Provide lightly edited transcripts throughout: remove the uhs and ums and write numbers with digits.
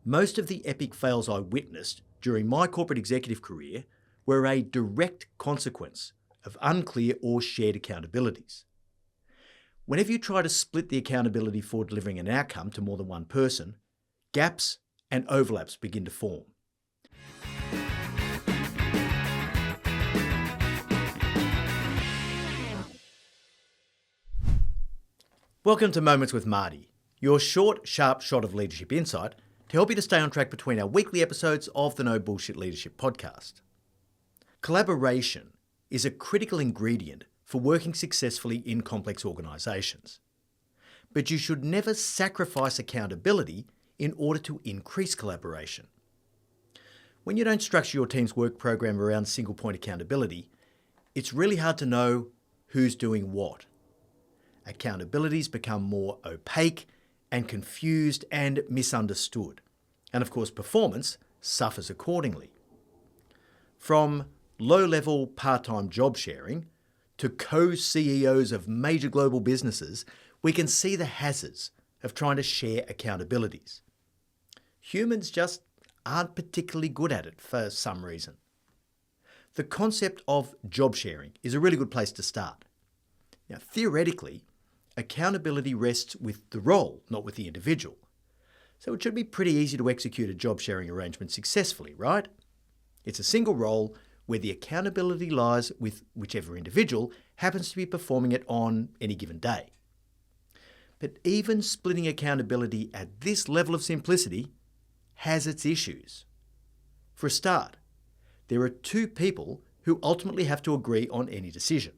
Most of the epic fails I witnessed during my corporate executive career were a direct consequence of unclear or shared accountabilities. Whenever you try to split the accountability for delivering an outcome to more than one person, gaps and overlaps begin to form. Welcome to Moments with Marty, your short, sharp shot of leadership insight to help you to stay on track between our weekly episodes of the No Bullshit Leadership podcast. Collaboration is a critical ingredient for working successfully in complex organisations. But you should never sacrifice accountability in order to increase collaboration. When you don't structure your team's work program around single point accountability, it's really hard to know who's doing what. Accountabilities become more opaque and confused and misunderstood. And of course, performance suffers accordingly. From low-level part-time job sharing to co-CEOs of major global businesses, we can see the hazards of trying to share accountabilities. Humans just aren't particularly good at it for some reason. The concept of job sharing is a really good place to start. Now, theoretically, accountability rests with the role, not with the individual. So it should be pretty easy to execute a job sharing arrangement successfully, right? It's a single role where the accountability lies with whichever individual happens to be performing it on any given day. But even splitting accountability at this level of simplicity has its issues. For a start, there are two people who ultimately have to agree on any decision.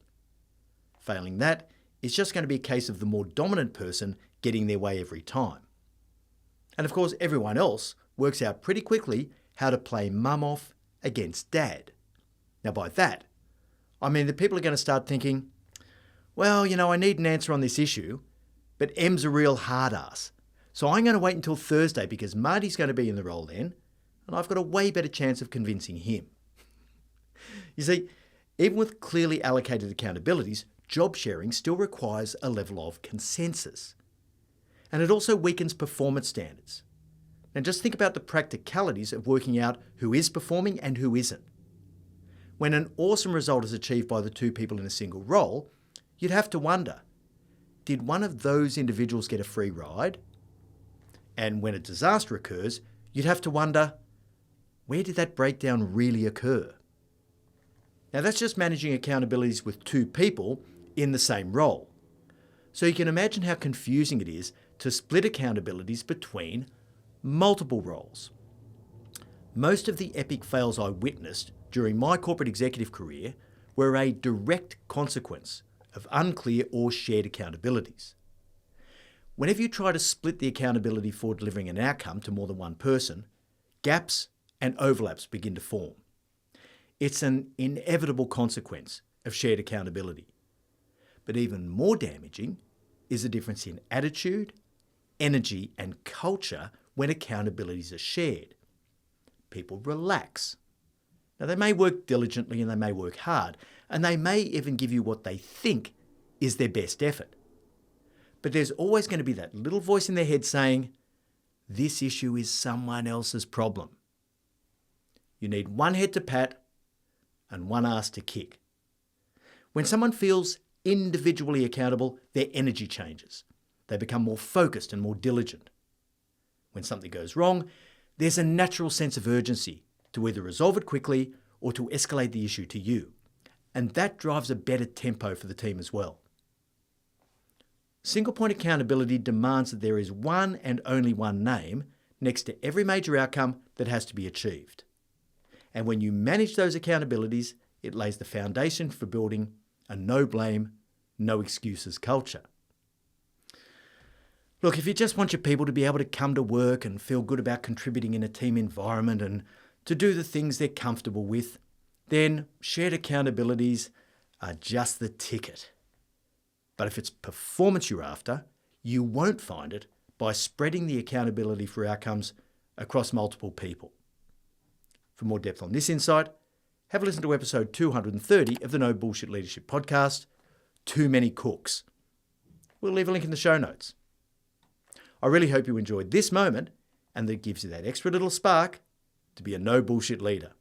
Failing that, it's just going to be a case of the more dominant person getting their way every time. And of course, everyone else works out pretty quickly how to play mum off against dad. Now by that, I mean that people are going to start thinking, well, I need an answer on this issue, but M's a real hard ass. So I'm going to wait until Thursday because Marty's going to be in the role then, and I've got a way better chance of convincing him. You see, even with clearly allocated accountabilities, job sharing still requires a level of consensus. And it also weakens performance standards. Now just think about the practicalities of working out who is performing and who isn't. When an awesome result is achieved by the two people in a single role, you'd have to wonder, did one of those individuals get a free ride? And when a disaster occurs, you'd have to wonder, where did that breakdown really occur? Now that's just managing accountabilities with two people in the same role. So you can imagine how confusing it is to split accountabilities between multiple roles. Most of the epic fails I witnessed during my corporate executive career were a direct consequence of unclear or shared accountabilities. Whenever you try to split the accountability for delivering an outcome to more than one person, gaps and overlaps begin to form. It's an inevitable consequence of shared accountability. But even more damaging is the difference in attitude, energy, and culture when accountabilities are shared. People relax. Now, they may work diligently and they may work hard, and they may even give you what they think is their best effort. But there's always going to be that little voice in their head saying, this issue is someone else's problem. You need one head to pat and one ass to kick. When someone feels individually accountable, their energy changes. They become more focused and more diligent. When something goes wrong, there's a natural sense of urgency to either resolve it quickly or to escalate the issue to you. And that drives a better tempo for the team as well. Single point accountability demands that there is one and only one name next to every major outcome that has to be achieved. And when you manage those accountabilities, it lays the foundation for building a no blame, no excuses culture. Look, if you just want your people to be able to come to work and feel good about contributing in a team environment and to do the things they're comfortable with, then shared accountabilities are just the ticket. But if it's performance you're after, you won't find it by spreading the accountability for outcomes across multiple people. For more depth on this insight, have a listen to episode 230 of the No Bullshit Leadership podcast, Too Many Cooks. We'll leave a link in the show notes. I really hope you enjoyed this moment and that gives you that extra little spark to be a no bullshit leader.